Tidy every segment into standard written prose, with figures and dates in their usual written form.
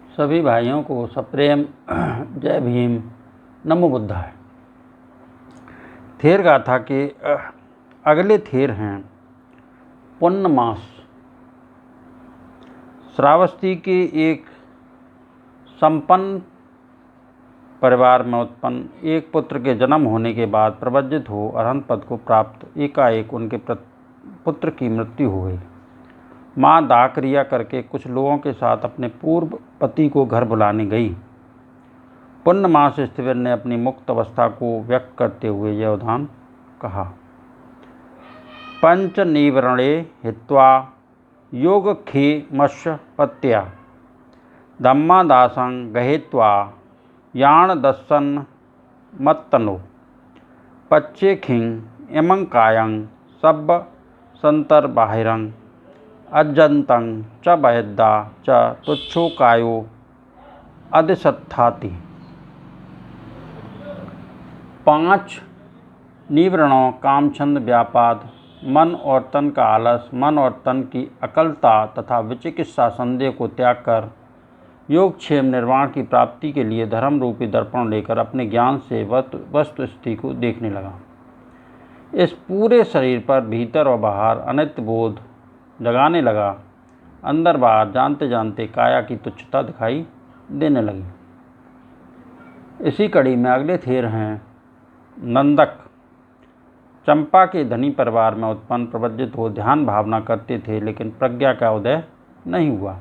सभी भाइयों को सप्रेम जय भीम, नमो बुद्धाय। थेर गाथा के अगले थेर हैं पुण्य मास। श्रावस्ती के एक संपन्न परिवार में उत्पन्न एक पुत्र के जन्म होने के बाद प्रव्रजित हो अरहंत पद को प्राप्त एकाएक उनके पुत्र की मृत्यु हो गई। माँ दाह क्रिया करके कुछ लोगों के साथ अपने पूर्व पति को घर बुलाने गई। पुण्यमास स्थिविर ने अपनी मुक्त अवस्था को व्यक्त करते हुए यह उदाहरण कहा। पंच निवरणे हित्वा योगखे मश्यपत्या धम्मादासं गहेत्वा याण दस्सन मत्तनो पच्चेखिं इमं कायं सब संतर्बाहिरं अजंतं च बहिद्दा च तुच्छो कायो अधिसत्थाति। 5 निवरणों कामछंद व्यापाद, मन और तन का आलस, मन और तन की अकलता तथा विचिकित्सा संदेह को त्याग कर योगक्षेम निर्वाण की प्राप्ति के लिए धर्म रूपी दर्पण लेकर अपने ज्ञान से वस्तु स्थिति को देखने लगा। इस पूरे शरीर पर भीतर और बाहर अनित्य बोध जगाने लगा। अंदर बाहर जानते जानते काया की तुच्छता दिखाई देने लगी। इसी कड़ी में अगले थेर हैं नंदक। चंपा के धनी परिवार में उत्पन्न प्रव्रजित हो ध्यान भावना करते थे, लेकिन प्रज्ञा का उदय नहीं हुआ।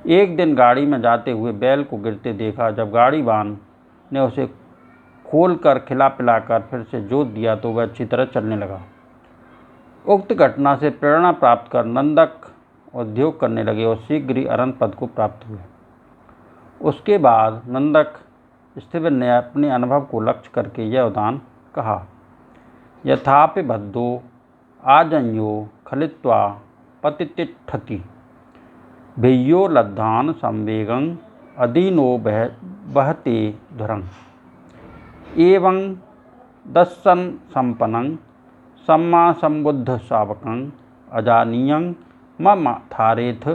एक दिन गाड़ी में जाते हुए बैल को गिरते देखा। जब गाड़ीवान ने उसे खोलकर खिला पिलाकर फिर से जोत दिया तो वह अच्छी तरह चलने लगा। उक्त घटना से प्रेरणा प्राप्त कर नंदक उद्योग करने लगे और शीघ्र ही अरहंत पद को प्राप्त हुए। उसके बाद नंदक स्थिविर ने अपने अनुभव को लक्ष्य करके यह उदाहरण कहा। यथापि भद्दो आजन्यो खलित्वा पतितिष्ठति भिय्यो लद्धान संवेगं अदीनो बहते धुरं एवं दस्सन संपन्नं सम्मा संबुद्ध शावकं अजानीयं मम थारेथ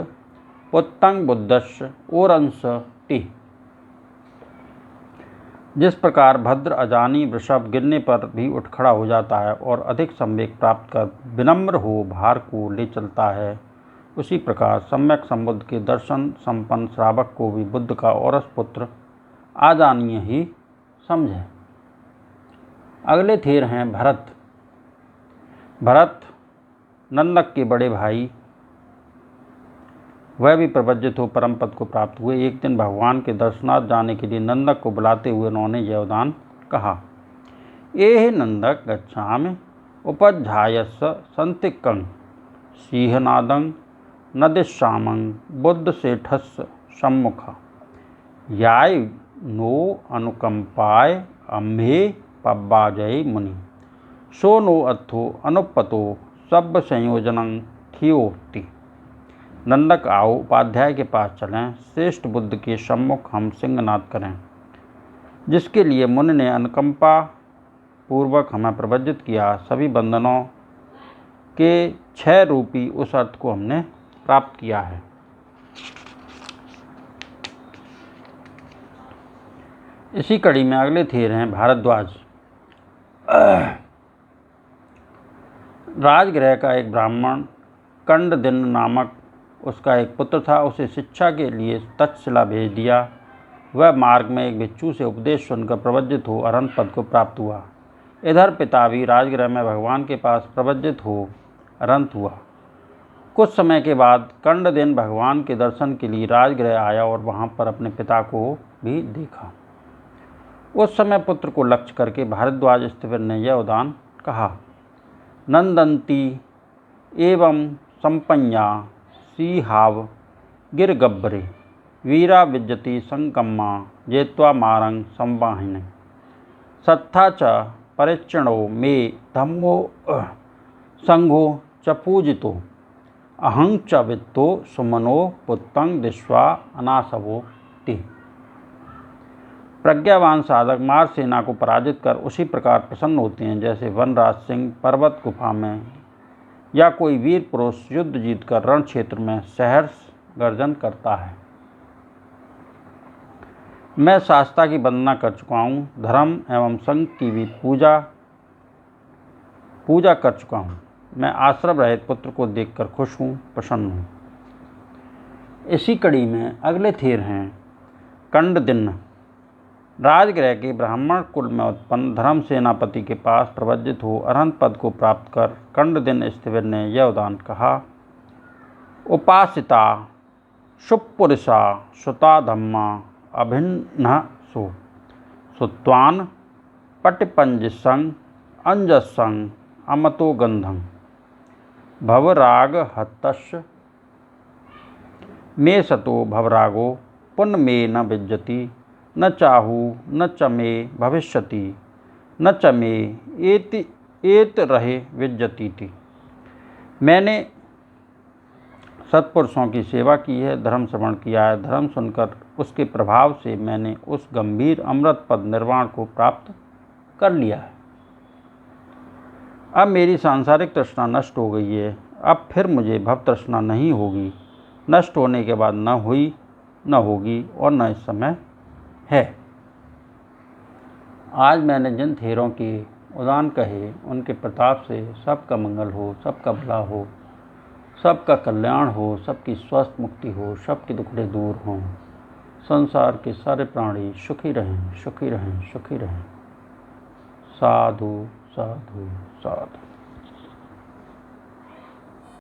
पुत्तं बुद्धस्य ओरंस ते। जिस प्रकार भद्र अजानी वृषभ गिरने पर भी उठ खड़ा हो जाता है और अधिक संवेग प्राप्त कर विनम्र हो भार को ले चलता है, उसी प्रकार सम्यक संबुद्ध के दर्शन संपन्न श्रावक को भी बुद्ध का औरस पुत्र आजानीय ही समझे। अगले थेर हैं भरत। भरत नंदक के बड़े भाई, वह भी प्रव्रजित हो परम पद को प्राप्त हुए। एक दिन भगवान के दर्शनार्थ जाने के लिए नंदक को बुलाते हुए उन्होंने यह उदाहरण कहा। एहि नंदक गच्छामि उपध्यायस्स संतिक्कं सिंहनादं नदिश्यामं बुद्ध सेठस्य सम्मुखा याय नो अनुकंपाय अम्भे पब्बाजय मुनि सो नो अथो अनुपतो सब संयोजनं थियोति। नंदक आओ, उपाध्याय के पास चलें, श्रेष्ठ बुद्ध के सम्मुख हम सिंहनाद करें, जिसके लिए मुनि ने अनुकंपा पूर्वक हमें प्रव्रजित किया। सभी बंधनों के क्षय रूपी उस अर्थ को हमने प्राप्त किया है। इसी कड़ी में अगले थेर हैं भारद्वाज। राजगृह का एक ब्राह्मण कंडदिन नामक उसका एक पुत्र था। उसे शिक्षा के लिए तक्षशिला भेज दिया। वह मार्ग में एक भिक्षु से उपदेश सुनकर प्रव्रजित हो अरहंत पद को प्राप्त हुआ। इधर पिता भी राजगृह में भगवान के पास प्रव्रजित हो अरहंत हुआ। कुछ समय के बाद कंडदिन भगवान के दर्शन के लिए राजगृह आया और वहाँ पर अपने पिता को भी देखा। उस समय पुत्र को लक्ष्य करके भारद्वाज स्थिविर ने यह उदाहरण कहा। नंदंती एवं संपन्या सीहाव गिरगब्बरे वीरा विज्जति संकम्मा जेत्वा मारं संवाहिने सत्था च परिच्ඡिन्नो मे धम्मो संघो च पूजितो अहं च वित्तो सुमनो पुत्तं दिश्वा अनासवो ते। प्रज्ञावान साधक मार सेना को पराजित कर उसी प्रकार प्रसन्न होते हैं जैसे वनराज सिंह पर्वत गुफा में या कोई वीर पुरुष युद्ध जीतकर रण क्षेत्र में सहर्ष गर्जन करता है। मैं शास्त्रा की वंदना कर चुका हूँ, धर्म एवं संघ की भी पूजा कर चुका हूँ। मैं आश्रम रहित पुत्र को देखकर खुश हूँ, प्रसन्न हूँ। इसी कड़ी में अगले थेर हैं। कंडदिन राजगृह के ब्राह्मण कुल में उत्पन्न धर्म सेनापति के पास प्रवज्जित हो अरहंत पद को प्राप्त कर कंडदिन स्थिविर ने यह उदान कहा। उपासिता शुपुरुषा सुता धम्मा अभिन्न सु सुत्वान पटिपंजिसं अंजसं अमतो गंधं भवराग हतस्य मे सतो भवरागो पुण्य मे न विज्जति न चाहू न च मे भविष्यति न च मे एत रहे विज्जति थी। मैंने सत्पुरुषों की सेवा की है, धर्म श्रवण किया है, धर्म सुनकर उसके प्रभाव से मैंने उस गंभीर अमृत पद निर्वाण को प्राप्त कर लिया है। अब मेरी सांसारिक तृष्णा नष्ट हो गई है, अब फिर मुझे भव तृष्णा नहीं होगी। नष्ट होने के बाद न हुई, न होगी और न इस समय है। आज मैंने जिन थेरों के उदान कहे, उनके प्रताप से सबका मंगल हो, सबका भला हो, सबका कल्याण हो, सबकी स्वस्थ मुक्ति हो, सबके दुखड़े दूर हों, संसार के सारे प्राणी सुखी रहें, सुखी रहें, सुखी रहें। साधु साधु साधु।